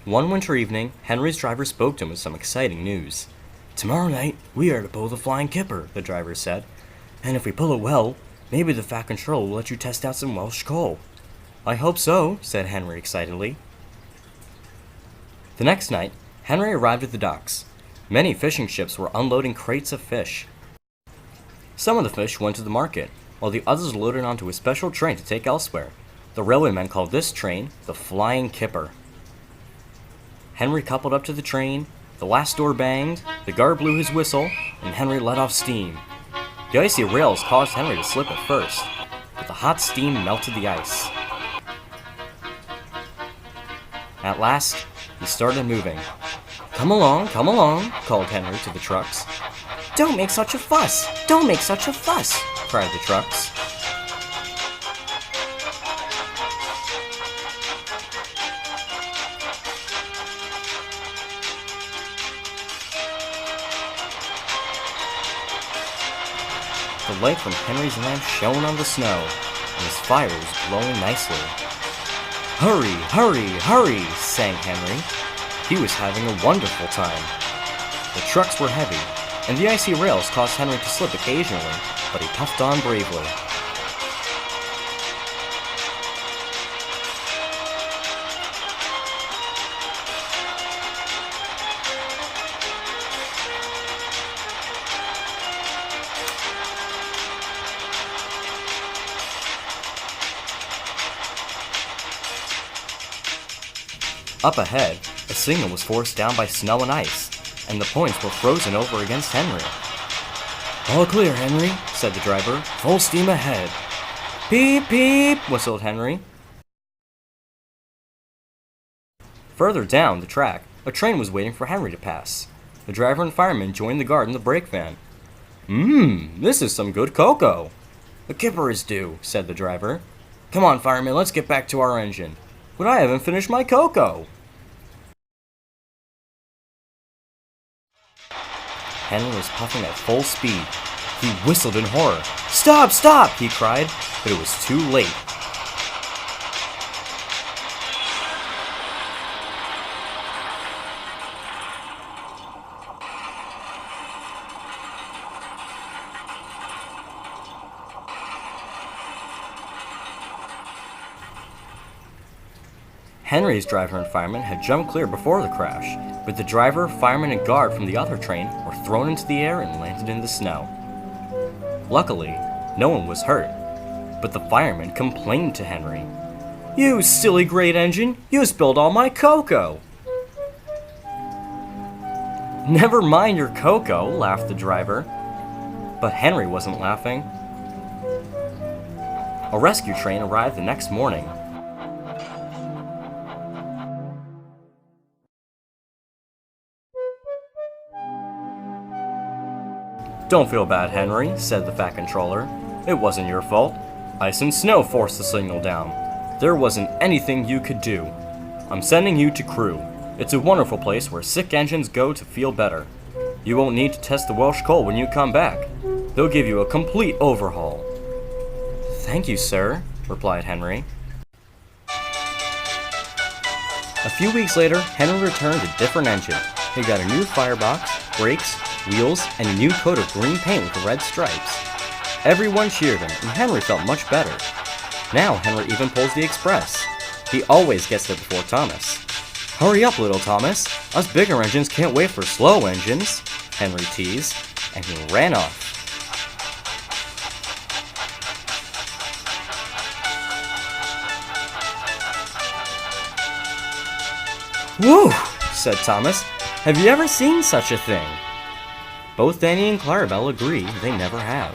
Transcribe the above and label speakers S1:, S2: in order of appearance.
S1: One winter evening, Henry's driver spoke to him with some exciting news. "Tomorrow night, we are to pull the Flying Kipper," the driver said. "And if we pull it well, maybe the Fat Controller will let you test out some Welsh coal." "I hope so," said Henry excitedly. The next night, Henry arrived at the docks. Many fishing ships were unloading crates of fish. Some of the fish went to the market, while the others were loaded onto a special train to take elsewhere. The railwaymen called this train the Flying Kipper. Henry coupled up to the train, the last door banged, the guard blew his whistle, and Henry let off steam. The icy rails caused Henry to slip at first, but the hot steam melted the ice. At last, he started moving. Come along," called Henry to the trucks. "Don't make such a fuss! Don't make such a fuss!" cried the trucks. The light from Henry's lamp shone on the snow, and his fire was glowing nicely. "Hurry, hurry, hurry!" sang Henry. He was having a wonderful time. The trucks were heavy, and the icy rails caused Henry to slip occasionally, but he puffed on bravely. Up ahead, a signal was forced down by snow and ice, and the points were frozen over against Henry. "All clear, Henry," said the driver. "Full steam ahead." "Peep, peep," whistled Henry. Further down the track, a train was waiting for Henry to pass. The driver and fireman joined the guard in the brake van. This is some good cocoa." "The Kipper is due," said the driver. "Come on, fireman, let's get back to our engine." "But I haven't finished my cocoa." Henry was puffing at full speed. He whistled in horror. "Stop, stop!" he cried, but it was too late. Henry's driver and fireman had jumped clear before the crash, but the driver, fireman, and guard from the other train were thrown into the air and landed in the snow. Luckily, no one was hurt, but the fireman complained to Henry. "You silly great engine, you spilled all my cocoa!" "Never mind your cocoa," laughed the driver. But Henry wasn't laughing. A rescue train arrived the next morning. "Don't feel bad, Henry," said the Fat Controller. "It wasn't your fault. Ice and snow forced the signal down. There wasn't anything you could do. I'm sending you to Crewe. It's a wonderful place where sick engines go to feel better. You won't need to test the Welsh coal when you come back. They'll give you a complete overhaul." "Thank you, sir," replied Henry. A few weeks later, Henry returned a different engine. He got a new firebox, brakes, wheels, and a new coat of green paint with red stripes. Everyone cheered him, and Henry felt much better. Now Henry even pulls the express. He always gets there before Thomas. "Hurry up, little Thomas. Us bigger engines can't wait for slow engines," Henry teased, and he ran off. "Whew," said Thomas. "Have you ever seen such a thing?" Both Danny and Clarabelle agree they never have.